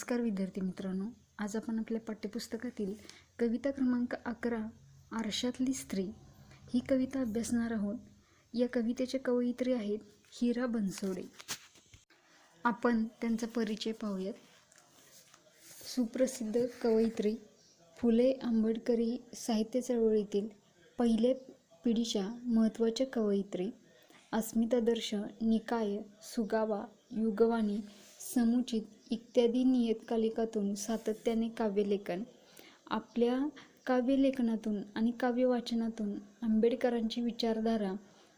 नमस्कार विद्यार्थी मित्रांनो, आज आपण आपल्या पाठ्यपुस्तकातील कविता क्रमांक 11 आरशातली स्त्री ही कविता अभ्यासणार आहोत. या कवितेचे कवयित्री आहेत हिरा बनसोडे. आपण त्यांचा परिचय पाहूयात. सुप्रसिद्ध कवयित्री, फुले आंबेडकरी साहित्य चळवळीतील पहिल्या पिढीच्या महत्त्वाच्या कवयित्री, अस्मितादर्श, निकाय, सुगावा, युगवाणी, समुचित इत्यादी नियतकालिकातून सातत्याने काव्यलेखन. आपल्या काव्यलेखनातून आणि काव्यवाचनातून आंबेडकरांची विचारधारा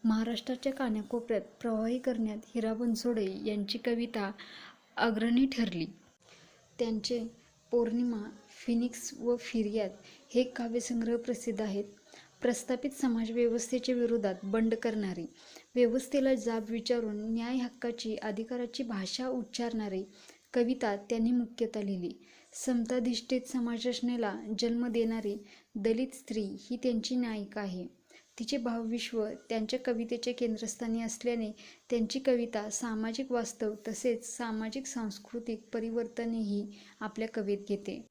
महाराष्ट्राच्या कानाकोपऱ्यात प्रवाही करण्यात हिरा बनसोडे यांची कविता अग्रणी ठरली. त्यांचे पौर्णिमा, फिनिक्स व फिर्याद हे काव्यसंग्रह प्रसिद्ध आहेत. प्रस्थापित समाजव्यवस्थेच्या विरोधात बंड करणारी, व्यवस्थेला जाब विचारून न्याय हक्काची अधिकाराची भाषा उच्चारणारी कविता त्यांनी मुख्यतः लिहिली. समताधिष्ठित समाजरचनेला जन्म देणारी दलित स्त्री ही त्यांची नायिका आहे. तिचे भावविश्व त्यांच्या कवितेच्या केंद्रस्थानी असल्याने त्यांची कविता सामाजिक वास्तव तसेच सामाजिक सांस्कृतिक परिवर्तनेही आपल्या कवितेत घेते.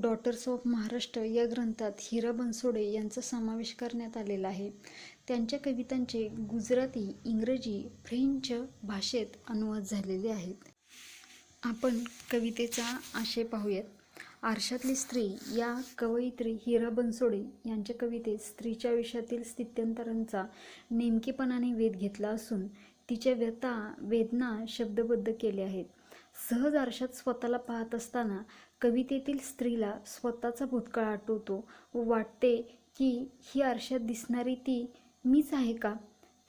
डॉटर्स ऑफ महाराष्ट्र या ग्रंथात हिरा बनसोडे यांचा समावेश करण्यात आलेला आहे. त्यांच्या कवितांचे गुजराती, इंग्रजी, फ्रेंच भाषेत अनुवाद झालेले आहेत. आपण कवितेचा आशय पाहूयात. आरशातली स्त्री या कवयित्री हिरा बनसोडे यांच्या कवितेत स्त्रीच्या आयुष्यातील स्थित्यंतरांचा नेमकेपणाने वेध घेतला असून तिच्या व्यथा, वेदना शब्दबद्ध केल्या आहेत. सहज आरशात स्वतःला पाहत असताना कवितेतील स्त्रीला स्वतःचा भूतकाळ आठवतो व वाटते की ही आरशात दिसणारी ती मीच आहे का?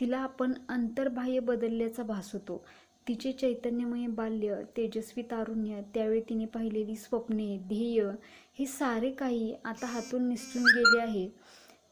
तिला आपण अंतर्बाह्य बदलल्याचा भास होतो. तिचे चैतन्यमय बाल्य, तेजस्वी तारुण्य, त्यावेळी तिने पाहिलेली स्वप्ने, ध्येय हे सारे काही आता हातून निसटून गेले आहे.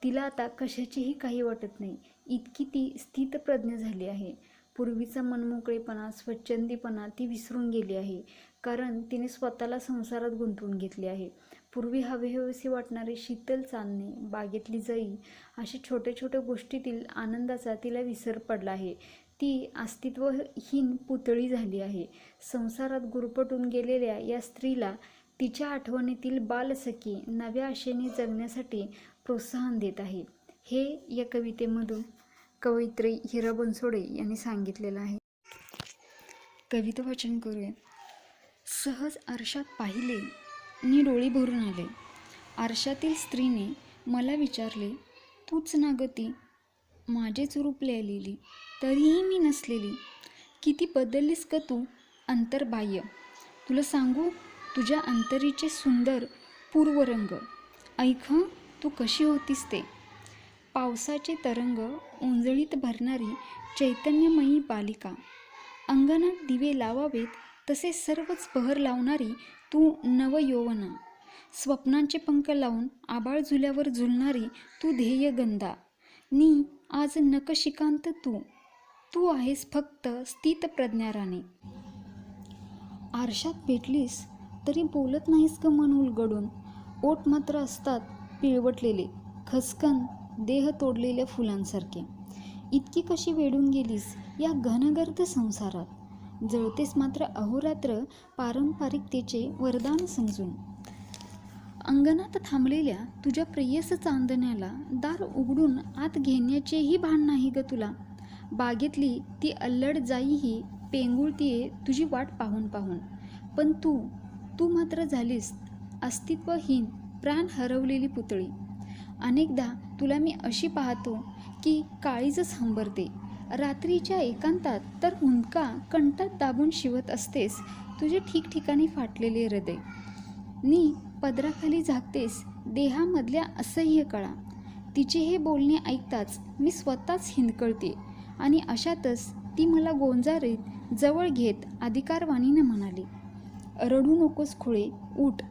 तिला आता कशाचीही काही वाटत नाही, इतकी ती स्थितप्रज्ञ झाली आहे. पूर्वीचा मनमोकळेपणा, स्वच्छंदीपणा ती विसरून गेली आहे, कारण तिने स्वतःला संसारात गुंतवून घेतले आहे. पूर्वी हवेहवेसे वाटणारे शीतल चांदणे, बागेतली जाई अशा छोट्या छोट्या गोष्टीतील आनंदाचा तिला विसर पडला आहे. ती अस्तित्वहीन पुतळी झाली आहे. संसारात गुरफटून गेलेल्या या स्त्रीला तिच्या आठवणीतील बालसखी नव्या आशेने जगण्यासाठी प्रोत्साहन देत आहे. हे या कवितेमधून कवयित्री हिरा बनसोडे यांनी सांगितलेलं आहे. कविता वाचन करूया. सहज आरशात पाहिले नि डोळे भरून आले. आरशातील स्त्रीने मला विचारले, तूच ना ग ती? माझेच रूप लिहिलेली तरीही मी नसलेली. किती बदललीस ग तू अंतर्बाह्य. तुला सांगू तुझ्या अंतरीचे सुंदर पूर्वरंग. ऐक तू कशी होतीस ते. पावसाचे तरंग ओंजळीत भरणारी चैतन्यमयी बालिका. अंगणात दिवे लावावेत तसे सर्वच बहर लावणारी तू नवयौवना. स्वप्नांचे पंख लावून आबाळ झुल्यावर झुलणारी तू ध्येयगंधा. नी आज नकशिकांत तू आहेस फक्त स्थितप्रज्ञा राणी. आरशात भेटलीस तरी बोलत नाहीस ग मन उलगडून. ओठ मात्र असतात पिळवटलेले, खसकन देह तोडलेल्या फुलांसारखे. इतकी कशी वेडून गेलीस या घनगर्द संसारात. जळतेस मात्र अहोरात्र पारंपरिकतेचे वरदान समजून. अंगणात थांबलेल्या तुझ्या प्रेयस चांदण्याला दार उघडून आत घेण्याचेही भान नाही ग तुला. बागेतली ती अल्लड जाईही पेंगुळतीये तुझी वाट पाहून पाहून. पण तू मात्र झालीस अस्तित्वहीन, प्राण हरवलेली पुतळी. अनेकदा तुला मी अशी पाहतो की काळीजच हंबरते. रात्रीच्या एकांतात तर हुंदका कंठात दाबून शिवत असतेस तुझे ठिकठिकाणी फाटलेले हृदय. नी पदराखाली झाकतेस देहामधल्या असह्य कळा. तिचे हे बोलणे ऐकताच मी स्वतःच हिंदकळते आणि अशातच ती मला गोंजारीत जवळ घेत अधिकारवाणीने म्हणाली, रडू नकोस खुळे, उठ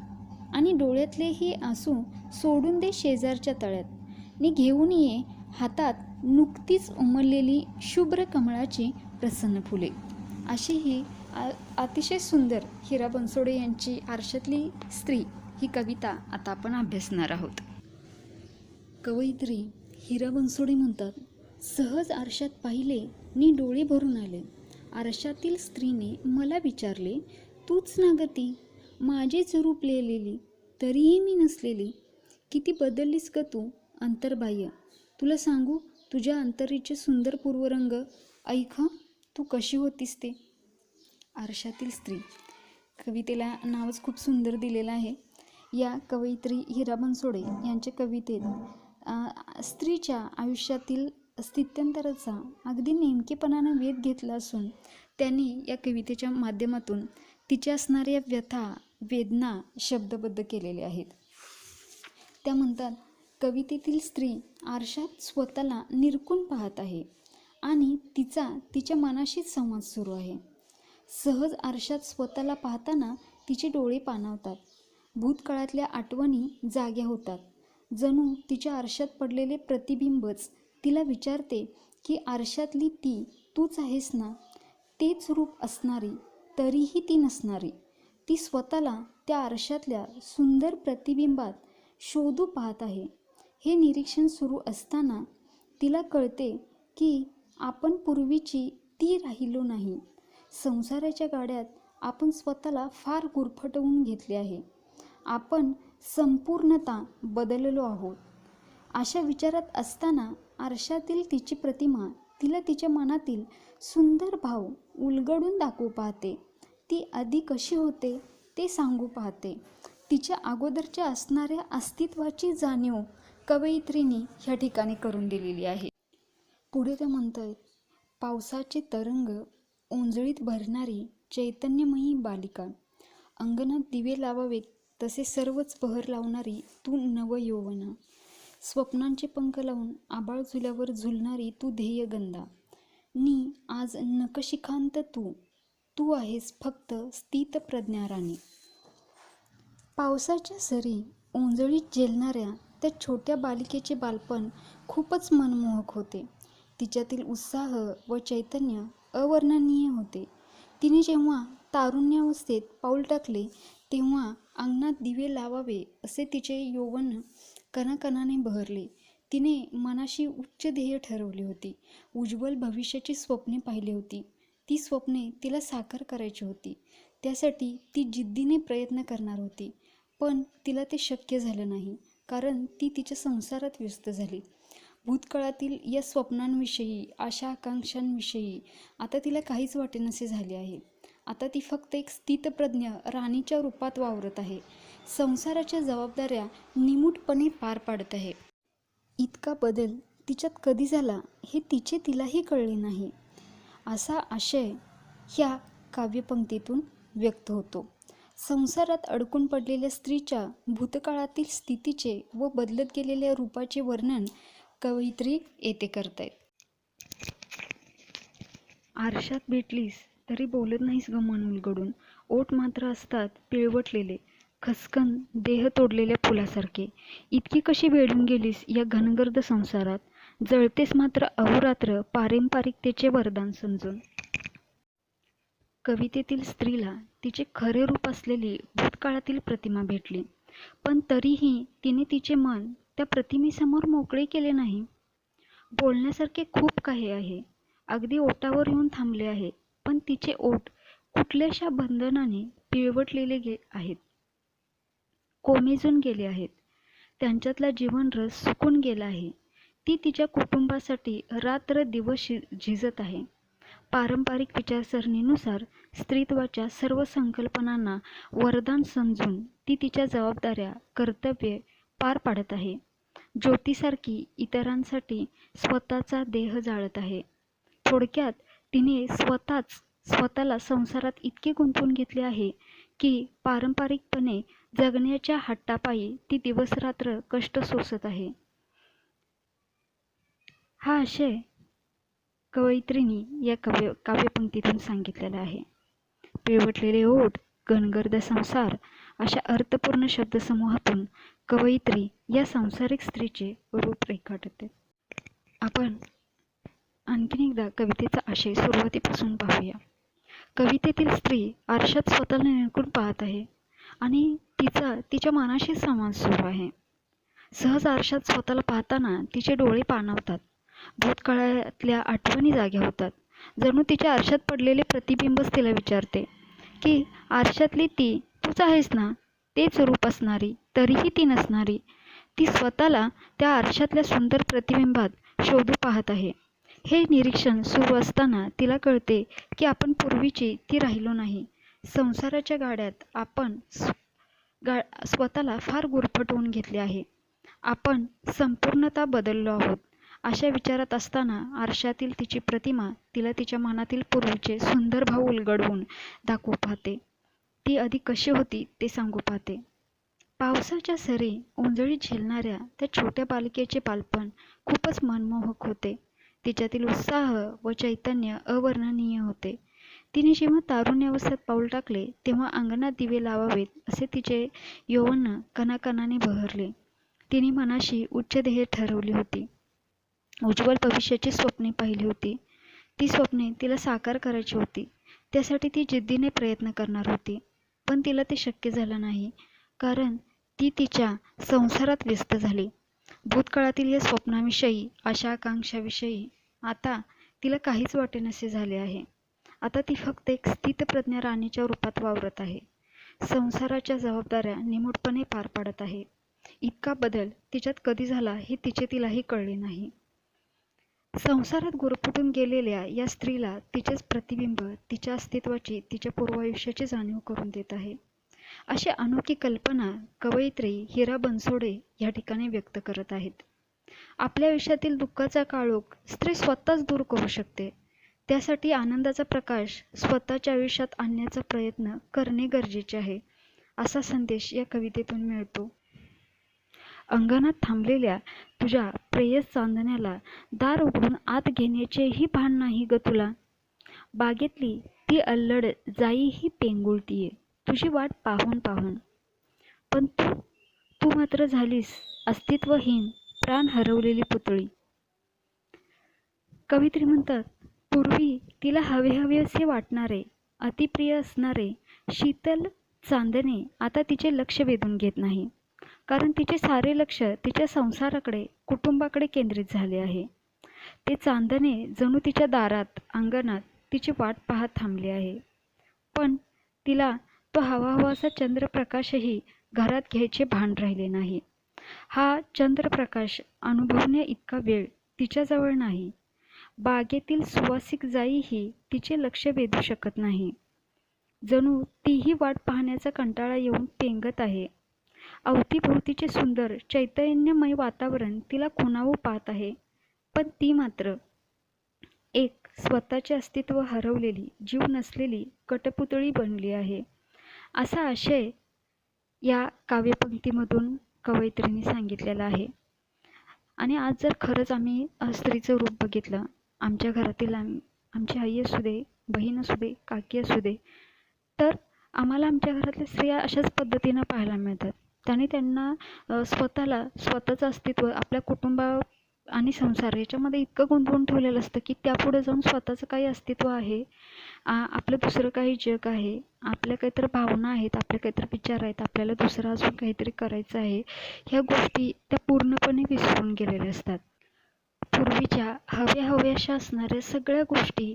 आणि डोळ्यातले हे आसू सोडून दे शेजारच्या तळ्यात. नी घेऊन ये हातात नुकतीच उमललेली शुभ्र कमळाची प्रसन्न फुले. अशी ही अतिशय सुंदर हिरा बनसोडे यांची आरशातली स्त्री ही कविता आता आपण अभ्यासणार आहोत. कवयित्री हिरा बनसोडे म्हणतात, सहज आरशात पाहिले नि डोळे भरून आले. आरशातील स्त्रीने मला विचारले, तूच ना ग ती? माझेच रूप लिहिलेली, तरीही मी नसलेली. किती बदललीस ग तू अंतर्बाह्य. तुला सांगू तुझ्या अंतरीचे सुंदर पूर्वरंग. ऐक तू कशी होतीस ते. आरशातील स्त्री. कवितेला नावच खूप सुंदर दिलेलं आहे. या कवयित्री हिरा बनसोडे यांच्या कवितेत स्त्रीच्या आयुष्यातील स्थित्यंतराचा अगदी नेमकेपणानं वेध घेतला असून त्यांनी या कवितेच्या माध्यमातून तिच्या असणाऱ्या व्यथा वेदना शब्दबद्ध केलेले आहेत. त्या म्हणतात, कवितेतील स्त्री आरशात स्वतःला निरखून पाहत आहे आणि तिच्या मनाशीच संवाद सुरू आहे. सहज आरशात स्वतःला पाहताना तिचे डोळे पाणावतात. भूतकाळातल्या आठवणी जाग्या होतात. जणू तिच्या आरशात पडलेले प्रतिबिंबच तिला विचारते की आरशातली ती तूच आहेस ना. तेच रूप असणारी तरीही ती नसणारी. ती स्वतःला त्या आरशातल्या सुंदर प्रतिबिंबात शोधू पाहत आहे. हे निरीक्षण सुरू असताना तिला कळते की आपण पूर्वीची ती राहिलो नाही. संसाराच्या गाड्यात आपण स्वतःला फार गुरफटवून घेतले आहे. आपण संपूर्णतः बदललो आहोत. अशा विचारात असताना आरशातील तिची प्रतिमा तिला तिच्या मनातील सुंदर भाव उलगडून दाखवू पाहते. ती आधी कशी होते ते सांगू पाहते. तिच्या अगोदरच्या असणाऱ्या अस्तित्वाची जाणीव कवयित्रीने ह्या ठिकाणी करून दिलेली आहे. पुढे ते म्हणतात, पावसाचे तरंग ओंजळीत भरणारी चैतन्यमयी बालिका, अंगणात दिवे लावावेत तसे सर्वच पहर लावणारी तू नवयौवना, स्वप्नांचे पंख लावून आबाळ झुल्यावर झुलणारी तू ध्येयगंधा, नी आज नखशिखांत तू आहेस फक्त स्थितप्रज्ञा राणी. पावसाच्या सरी ओंजळीत झेलणाऱ्या त्या छोट्या बालिकेचे बालपण खूपच मनमोहक होते. तिच्यातील उत्साह व चैतन्य अवर्णनीय होते. तिने जेव्हा तारुण्यावस्थेत पाऊल टाकले तेव्हा अंगणात दिवे लावावे असे तिचे यौवन कणाकणाने बहरले. तिने मनाशी उच्च ध्येय ठरवली होती. उज्ज्वल भविष्याची स्वप्ने पाहिली होती. ती स्वप्ने तिला साकार करायची होती. त्यासाठी ती जिद्दीने प्रयत्न करणार होती. पण तिला ते शक्य झालं नाही, कारण ती तिच्या संसारात व्यस्त झाली. भूतकाळातील या स्वप्नांविषयी, आशा आकांक्षांविषयी आता तिला काहीच वाटेनासे झाले आहे. आता ती फक्त एक स्थितप्रज्ञ राणीच्या रूपात वावरत आहे. संसाराच्या जबाबदाऱ्या निमूटपणे पार पाडत आहे. इतका बदल तिच्यात कधी झाला हे तिलाही कळले नाही, असा आशय ह्या काव्यपंक्तीतून व्यक्त होतो. संसारात अडकून पडलेल्या स्त्रीच्या भूतकाळातील स्थितीचे व बदलत गेलेल्या रूपाचे वर्णन कवयित्री येथे करतायत. आरशात भेटलीस तरी बोलत नाहीस ग मन उलगडून. ओठ मात्र असतात पिळवटलेले, खसकन देह तोडलेल्या फुलासारखे. इतकी कशी वेढून गेलीस या घनगर्द संसारात. जळतेस मात्र अहोरात्र पारंपरिकतेचे वरदान समजून. कवितेतील स्त्रीला तिचे खरे रूप असलेली भूतकाळातील प्रतिमा भेटली, पण तरीही तिने तिचे मन त्या प्रतिमेसमोर मोकळे केले नाही. बोलण्यासारखे खूप काही आहे, अगदी ओठावर येऊन थांबले आहे, पण तिचे ओठ कुठल्याशा बंधनाने पिळवटलेले आहेत, कोमेजून गेले आहेत. त्यांच्यातला जीवनरस सुकून गेला आहे. ती तिच्या कुटुंबासाठी रात्र दिवस झिजत आहे. पारंपरिक विचारसरणीनुसार स्त्रीत्वाच्या सर्व संकल्पनांना वरदान समजून ती तिच्या जबाबदाऱ्या, कर्तव्ये पार पाडत आहे. ज्योतीसारखी इतरांसाठी स्वतःचा देह जाळत आहे. थोडक्यात तिने स्वतःला संसारात इतके गुंतवून घेतले आहे की पारंपरिकपणे जगण्याच्या हट्टापायी ती दिवसरात्र कष्ट सोसत आहे. हा आशय कवयित्रीने या काव्यपंक्तीतून सांगितलेला आहे. पिळवटलेले ओठ, घनगर्द संसार अशा अर्थपूर्ण शब्दसमूहातून कवयित्री या सांसारिक स्त्रीचे रूप रेखाटते. आपण आणखीन एकदा कवितेचा आशय सुरुवातीपासून पाहूया. कवितेतील स्त्री आरशात स्वतःला निरखून पाहत आहे आणि तिच्या मनाशी संवाद सुरू आहे. सहज आरशात स्वतःला पाहताना तिचे डोळे पाणावतात. भूतकाळातल्या आठवणी जाग्या होतात. जणू तिच्या आरशात पडलेले प्रतिबिंबच तिला विचारते की आरशातली ती तूच आहेस ना, तेच रूप असणारी, तरीही ती नसणारी. ती स्वतःला त्या आरशातल्या सुंदर प्रतिबिंबात शोधू पाहत आहे. हे निरीक्षण सुरू असताना तिला कळते की आपण पूर्वीची ती राहिलो नाही. संसाराच्या गाड्यात आपण स्वतःला फार गुरफटवून घेतले आहे. आपण संपूर्णतः बदललो आहोत. अशा विचारात असताना आरशातील तिची प्रतिमा तिला तिच्या मनातील पूर्वीचे सुंदर भाव उलगडवून दाखवू पाहते. ती आधी कशी होती ते सांगू पाहते. पावसाच्या सरी उंजळीत झेलणाऱ्या त्या छोट्या बालिकेचे बालपण खूपच मनमोहक होते. तिच्यातील उत्साह व चैतन्य अवर्णनीय होते. तिने जेव्हा तारुण्यावस्थेत पाऊल टाकले तेव्हा अंगणात दिवे लावावेत असे तिचे यौवन कणाकणाने बहरले. तिने मनाशी उच्च ध्येय ठरवली होती. उज्ज्वल भविष्याची स्वप्ने पाहिली होती. ती स्वप्ने तिला साकार करायची होती. त्यासाठी ती जिद्दीने प्रयत्न करणार होती. पण तिला ते शक्य झालं नाही, कारण ती तिच्या संसारात व्यस्त झाली. भूतकाळातील या स्वप्नाविषयी, आशा आकांक्षाविषयी आता तिला काहीच वाटेनासे झाले आहे. आता ती फक्त एक स्थितप्रज्ञ राणीच्या रूपात वावरत आहे. संसाराच्या जबाबदाऱ्या निमूटपणे पार पाडत आहे. इतका बदल तिच्यात कधी झाला हे तिलाही कळले नाही. संसारात गुरफटून गेलेल्या या स्त्रीला तिचेच प्रतिबिंब तिच्या अस्तित्वाची, तिच्या पूर्वायुष्याची जाणीव करून देत आहे. अशी अनोखी कल्पना कवयित्री हिरा बनसोडे या ठिकाणी व्यक्त करत आहेत. आपल्या आयुष्यातील दुःखाचा काळोख स्त्री स्वतःच दूर करू शकते. त्यासाठी आनंदाचा प्रकाश स्वतःच्या आयुष्यात आणण्याचा प्रयत्न करणे गरजेचे आहे, असा संदेश या कवितेतून मिळतो. अंगणात थांबलेल्या तुझ्या प्रेयस चांदण्याला दार उघडून आत घेण्याचेही भान नाही ग तुला. बागेतली ती अल्लड जाईही पेंगुळतीये तुझी वाट पाहून पाहून. पण तू मात्र झालीस अस्तित्वहीन, प्राण हरवलेली पुतळी. कवयित्री म्हणतात, पूर्वी तिला हवे हवे असे वाटणारे, अतिप्रिय असणारे शीतल चांदणे आता तिचे लक्ष वेधून घेत नाही. कारण तिचे सारे लक्ष तिच्या संसाराकडे, कुटुंबाकडे केंद्रित झाले आहे. ते चांदणे जणू तिच्या दारात, अंगणात तिची वाट पाहत थांबले आहे. पण तिला तो हवा हवासा चंद्रप्रकाशही घरात घ्यायचे भान राहिले नाही. हा चंद्रप्रकाश अनुभवण्या इतका वेळ तिच्याजवळ नाही. बागेतील सुवासिक जाईही तिचे लक्ष वेधू शकत नाही. जणू तीही वाट पाहण्याचा कंटाळा येऊन पेंगत आहे. अवतीभोवतीचे सुंदर चैतन्यमय वातावरण तिला खुणावू पाहत आहे. पण ती मात्र एक स्वतःचे अस्तित्व हरवलेली, जीव नसलेली कटपुतळी बनली आहे, असा आशय या काव्यपंक्तीमधून कवयित्रीने सांगितलेला आहे. आणि आज जर खरंच आम्ही स्त्रीचं रूप बघितलं, आमच्या घरातील आमची आई असू दे, बहीण असू दे, काकी असू दे, तर आम्हाला आमच्या घरातल्या स्त्रिया अशाच पद्धतीनं पाहायला मिळतात. त्यांना स्वतःचं अस्तित्व, आपल्या कुटुंबा आणि संसार याच्यामध्ये इतकं गुंतवून ठेवलेलं असतं की त्यापुढे जाऊन स्वतःचं काही अस्तित्व आहे, आपलं दुसरं काही जग आहे, आपल्या काहीतरी भावना आहेत, आपले काहीतरी विचार आहेत, आपल्याला दुसरं अजून काहीतरी करायचं आहे, ह्या गोष्टी त्या पूर्णपणे विसरून गेलेल्या असतात. पूर्वीच्या हव्याशा असणाऱ्या सगळ्या गोष्टी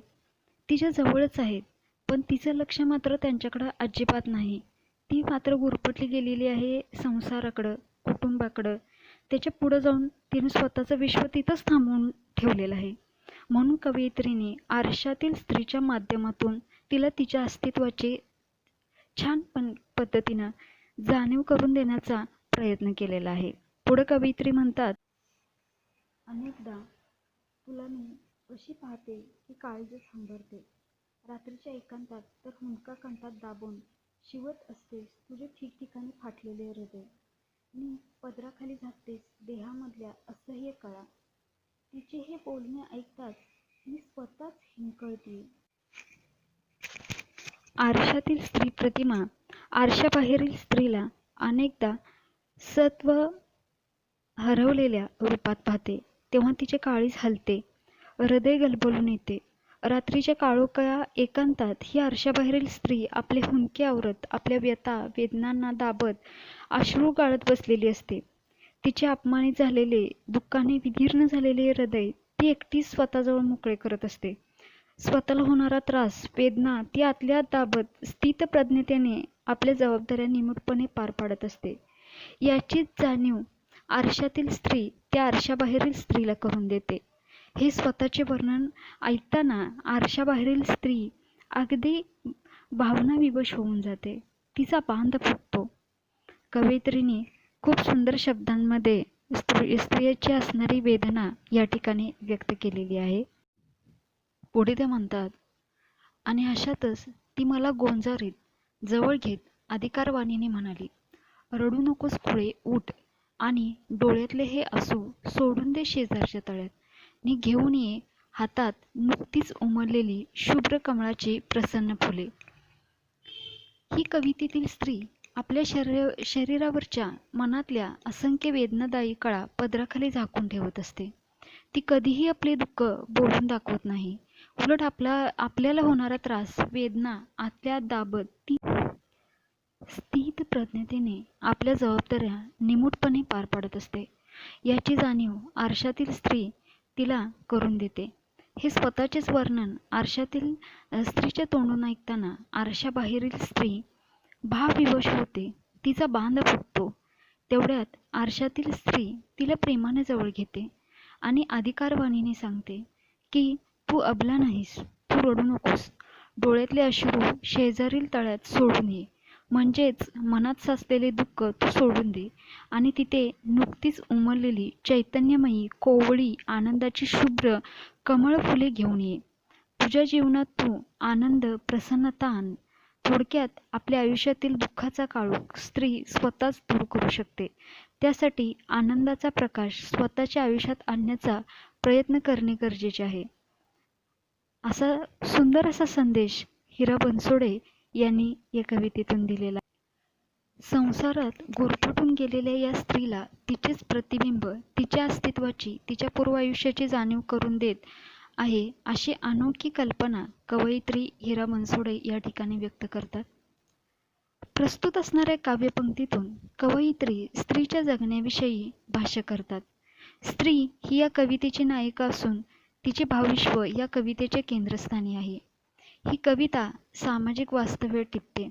तिच्या जवळच आहेत, पण तिचं लक्ष मात्र त्यांच्याकडं अजिबात नाही. ती मात्र गुरफटली गेलेली आहे संसाराकडं, कुटुंबाकडं. त्याच्या पुढं जाऊन तिने स्वतःचं विश्व तिथंच थांबवून ठेवलेलं आहे. म्हणून कवयित्रीने आरशातील स्त्रीच्या माध्यमातून तिला तिच्या अस्तित्वाची छान पद्धतीनं जाणीव करून देण्याचा प्रयत्न केलेला आहे. पुढं कवयित्री म्हणतात, अनेकदा तुला मी अशी पाहते की काळजी सांभरते. रात्रीच्या एकांतात तर हुंदका कंठात दाबून शिवत असतेस तुझे ठिकठिकाणी फाटलेले हृदय. मी पदराखाली झाकतेस देहामधल्या असह्य कळा. तिचे हे बोलणे ऐकताच मी स्वतःच हिंकळते. आरशातील स्त्री प्रतिमा आरशाबाहेरील स्त्रीला अनेकदा सत्व हरवलेल्या रूपात पाहते. तेव्हा तिचे काळीज हलते, हृदय गलबलून येते. रात्रीच्या काळोख्या एकांतात ही आरशाबाहेरील स्त्री आपले हुंदके आवरत, आपल्या व्यथा वेदनांना दाबत अश्रू गाळत बसलेली असते. तिचे अपमानित झालेले, दुःखाने विदीर्ण झालेले हृदय ती एकटीच स्वतःजवळ मोकळे करत असते. स्वतःला होणारा त्रास, वेदना ती आतल्या आत दाबत स्थितप्रज्ञतेने आपल्या जबाबदाऱ्या निमूटपणे पार पाडत असते. याचीच जाणीव आरशातील स्त्री त्या आरशाबाहेरील स्त्रीला करून देते. हे स्वतःचे वर्णन ऐकताना आरशाबाहेरील स्त्री अगदी भावनाविवश होऊन जाते. तिचा बांध फुटतो. कवयित्रीने खूप सुंदर शब्दांमध्ये स्त्रियाची असणारी वेदना या ठिकाणी व्यक्त केलेली आहे. पुढे ते म्हणतात, आणि अशातच ती मला गोंजारीत जवळ घेत अधिकारवाणीने म्हणाली, रडू नकोस खुळे, उठ आणि डोळ्यातले हे आसू सोडून दे शेजारच्या तळ्यात, नी घेऊन ये हातात नुकतीच उमललेली शुभ्र कमळाची प्रसन्न फुले. ही कवितेतील स्त्री आपल्या शरीरावरच्या मनातल्या असंख्य वेदनादायी कळा पदराखाली झाकून ठेवत असते. ती कधीही आपले दुःख बोलून दाखवत नाही. उलट आपल्याला होणारा त्रास, वेदना आतल्या दाबत ती स्थित प्रज्ञतेने आपल्या जबाबदाऱ्या निमूटपणे पार पाडत असते. याची जाणीव आरशातील स्त्री तिला करून देते. हे स्वतःचेच वर्णन आरशातील स्त्रीच्या तोंडून ऐकताना आरशाबाहेरील स्त्री भावविवश होते. तिचा बांध फुटतो. तेवढ्यात आरशातील स्त्री तिला प्रेमाने जवळ घेते आणि अधिकारवाणीने सांगते की तू अबला नाहीस, तू रडू नकोस, डोळ्यातले अश्रू शेजारील तळ्यात सोडून ये, म्हणजेच मनात साचलेले दुःख तू सोडून दे आणि तिथे नुकतीच उमललेली चैतन्यमयी कोवळी आनंदाची शुभ्र कमळ फुले घेऊन ये. तुझ्या जीवनात तू आनंद, प्रसन्नता आण. थोडक्यात आपल्या आयुष्यातील दुःखाचा काळोख स्त्री स्वतःच दूर करू शकते. त्यासाठी आनंदाचा प्रकाश स्वतःच्या आयुष्यात आणण्याचा प्रयत्न करणे गरजेचे आहे. असा सुंदर असा संदेश हिरा बनसोडे यांनी या कवितेतून दिलेला. संसारात गुरफटून गेलेल्या या स्त्रीला तिचेच प्रतिबिंब, तिच्या अस्तित्वाची, तिच्या पूर्व आयुष्याची जाणीव करून देत आहे, अशी अनोखी कल्पना कवयित्री हिरा बनसोडे या ठिकाणी व्यक्त करतात. प्रस्तुत असणाऱ्या काव्यपंक्तीतून कवयित्री स्त्रीच्या जगण्याविषयी भाष्य करतात. स्त्री ही या कवितेची नायिका असून तिचे भावविश्व या कवितेच्या केंद्रस्थानी आहे. ही कविता सामाजिक वास्तव्य टिपते.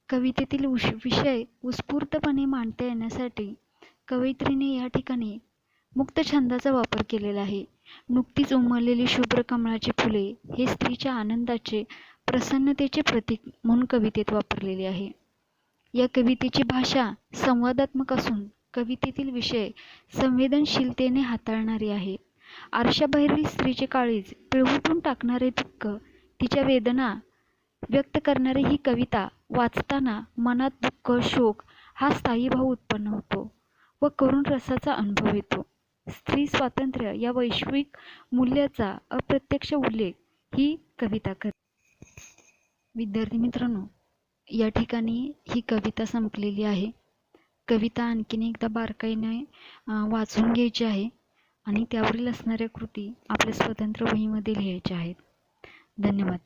कवितेतील विषय उत्स्फूर्तपणे मांडता येण्यासाठी कवयित्रीने या ठिकाणी मुक्त छंदाचा वापर केलेला आहे. नुकतीच उमललेली शुभ्र कमळाची फुले हे स्त्रीच्या आनंदाचे, प्रसन्नतेचे प्रतीक म्हणून कवितेत वापरलेले आहे. या कवितेची भाषा संवादात्मक असून कवितेतील विषय संवेदनशीलतेने हाताळणारी आहे. आरशाबाहेरील स्त्रीचे काळीज पिळवटून टाकणारे दुःख, तिच्या वेदना व्यक्त करणारी ही कविता वाचताना मनात दुःख, शोक हा स्थायी भाव उत्पन्न होतो व करुण रसाचा अनुभव येतो. स्त्री स्वातंत्र्य या वैश्विक मूल्याचा अप्रत्यक्ष उल्लेख ही कविता करते. विद्यार्थी मित्रांनो, या ठिकाणी ही कविता संपलेली आहे. कविता आणखीन एकदा बारकाईने वाचून घ्यायची आहे आणि त्यावरील असणाऱ्या कृती आपल्या स्वतंत्र वहीमध्ये लिहायच्या आहेत. धन्यवाद.